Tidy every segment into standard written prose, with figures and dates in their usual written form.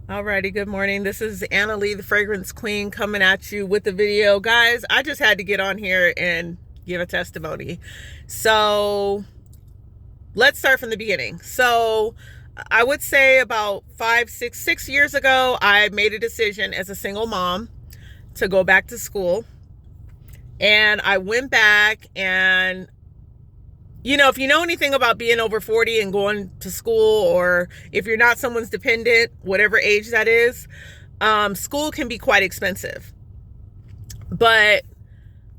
Alrighty, good morning. This is Anna Lee, the Fragrance Queen, coming at you with the video. Guys, I just had to get on here and give a testimony. So let's start from the beginning. So I would say about 6 years ago, I made a decision as a single mom to go back to school. And I went back and if you know anything about being over 40 and going to school, or if you're not someone's dependent, whatever age that is, school can be quite expensive. But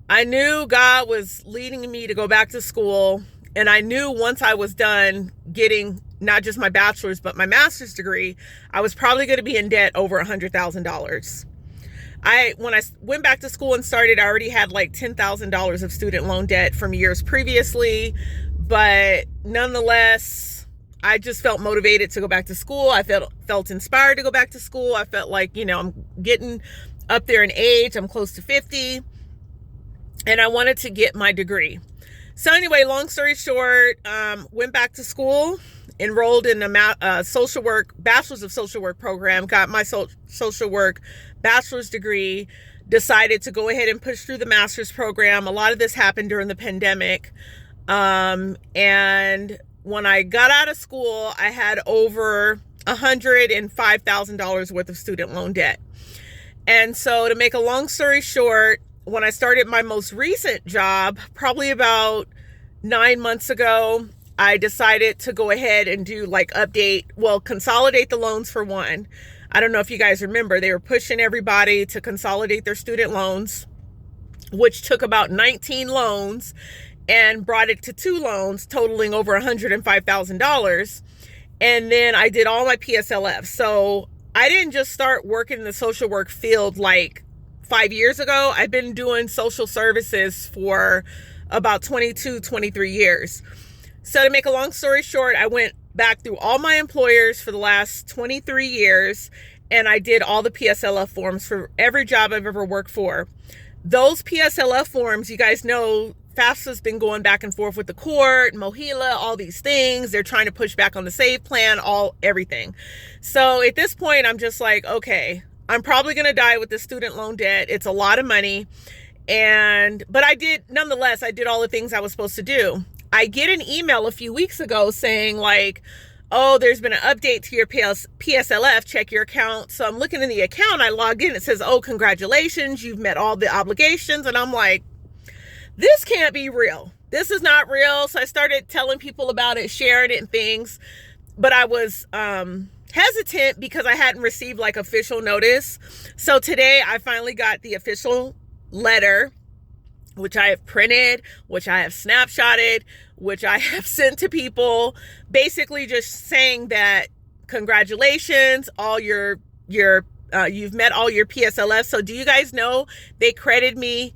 I knew God was leading me to go back to school. And I knew once I was done getting not just my bachelor's, but my master's degree, I was probably going to be in debt over $100,000. When I went back to school and started, I already had like $10,000 of student loan debt from years previously, but nonetheless, I just felt motivated to go back to school. I felt inspired to go back to school. I felt like, I'm getting up there in age. I'm close to 50, and I wanted to get my degree. So anyway, long story short, went back to school, enrolled in a social work, bachelor's of social work program, got my social work bachelor's degree, decided to go ahead and push through the master's program. A lot of this happened during the pandemic. And when I got out of school, I had over $105,000 worth of student loan debt. And so to make a long story short, when I started my most recent job, probably about 9 months ago, I decided to go ahead and do consolidate the loans for one. I don't know if you guys remember, they were pushing everybody to consolidate their student loans, which took about 19 loans and brought it to 2 loans totaling over $105,000. And then I did all my PSLF. So I didn't just start working in the social work field like 5 years ago. I've been doing social services for about 22, 23 years. So to make a long story short, I went back through all my employers for the last 23 years, and I did all the PSLF forms for every job I've ever worked for. Those PSLF forms, you guys know, FAFSA's been going back and forth with the court, MOHELA, all these things. They're trying to push back on the SAVE plan, everything. So at this point, I'm just like, okay, I'm probably going to die with the student loan debt. It's a lot of money. But I did all the things I was supposed to do. I get an email a few weeks ago saying like, oh, there's been an update to your PSLF, check your account. So I'm looking in the account, I logged in, it says, oh, congratulations, you've met all the obligations. And I'm like, this can't be real. This is not real. So I started telling people about it, sharing it and things. But I was hesitant because I hadn't received like official notice. So today I finally got the official letter, which I have printed, which I have snapshotted, which I have sent to people, basically just saying that congratulations, you've met all your PSLF. So do you guys know they credited me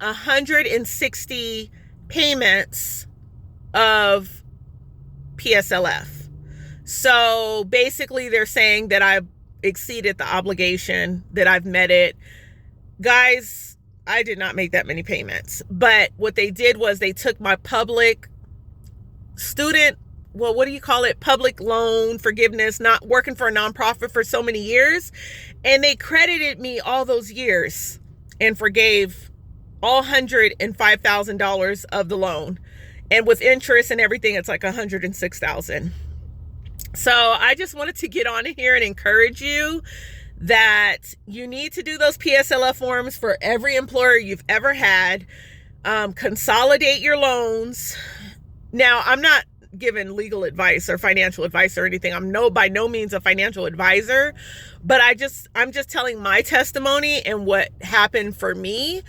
160 payments of PSLF. So basically they're saying that I've exceeded the obligation, that I've met it. Guys, I did not make that many payments, but what they did was they took my public loan forgiveness, not working for a nonprofit for so many years, and they credited me all those years and forgave all $105,000 of the loan. And with interest and everything, it's like $106,000. So I just wanted to get on here and encourage you that you need to do those PSLF forms for every employer you've ever had. Consolidate your loans. Now, I'm not giving legal advice or financial advice or anything. I'm by no means a financial advisor, but I'm just telling my testimony and what happened for me.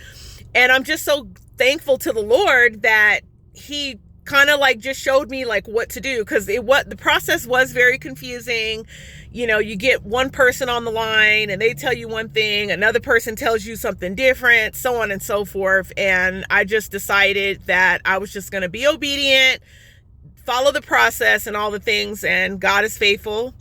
And I'm just so thankful to the Lord that he kind of like just showed me like what to do, because the process was very confusing. You get one person on the line and they tell you one thing, another person tells you something different, so on and so forth. And I just decided that I was just going to be obedient, follow the process and all the things. And God is faithful.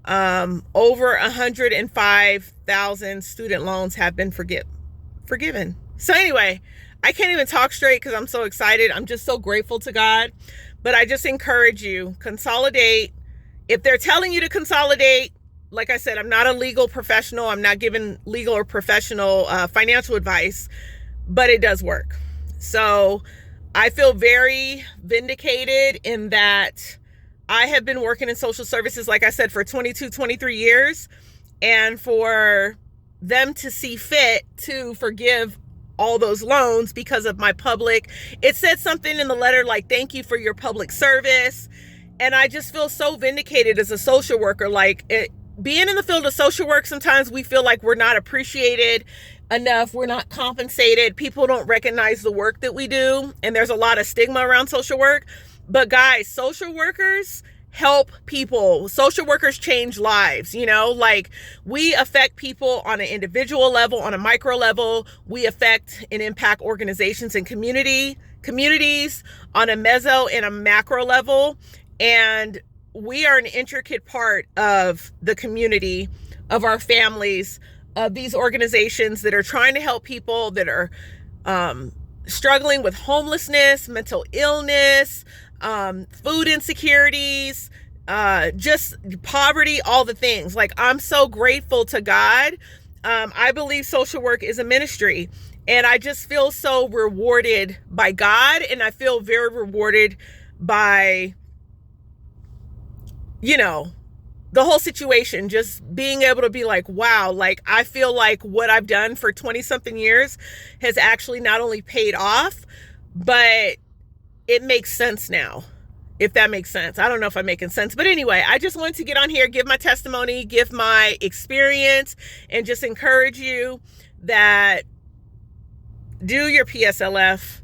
Over 105,000 student loans have been forgiven. So anyway, I can't even talk straight because I'm so excited. I'm just so grateful to God. But I just encourage you, consolidate. If they're telling you to consolidate, like I said, I'm not a legal professional. I'm not giving legal or professional financial advice, but it does work. So I feel very vindicated in that I have been working in social services, like I said, for 22, 23 years. And for them to see fit to forgive all those loans because of my public, it said something in the letter like, thank you for your public service. And I just feel so vindicated as a social worker. Like, being in the field of social work, sometimes we feel like we're not appreciated enough. We're not compensated. People don't recognize the work that we do. And there's a lot of stigma around social work. But guys, social workers help people. Social workers change lives, you know, like we affect people on an individual level, on a micro level. We affect and impact organizations and communities on a meso and a macro level. And we are an intricate part of the community, of our families, of these organizations that are trying to help people that are struggling with homelessness, mental illness, food insecurities, just poverty, all the things. Like, I'm so grateful to God. I believe social work is a ministry, and I just feel so rewarded by God. And I feel very rewarded by, you know, the whole situation, just being able to be like, wow, like I feel like what I've done for 20 something years has actually not only paid off, but it makes sense now, if that makes sense. I don't know if I'm making sense, but anyway, I just wanted to get on here, give my testimony, give my experience, and just encourage you that do your PSLF,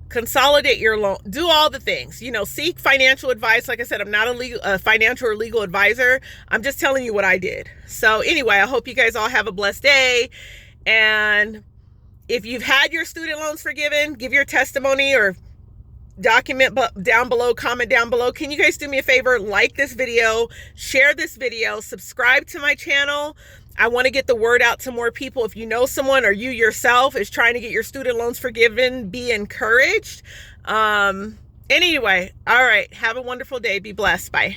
consolidate your loan, do all the things, you know, seek financial advice. Like I said, I'm not a financial or legal advisor. I'm just telling you what I did. So anyway, I hope you guys all have a blessed day. And if you've had your student loans forgiven, give your testimony or document down below, comment down below. Can you guys do me a favor? Like this video, share this video, subscribe to my channel. I want to get the word out to more people. If you know someone or you yourself is trying to get your student loans forgiven, be encouraged. Anyway, all right. Have a wonderful day. Be blessed. Bye.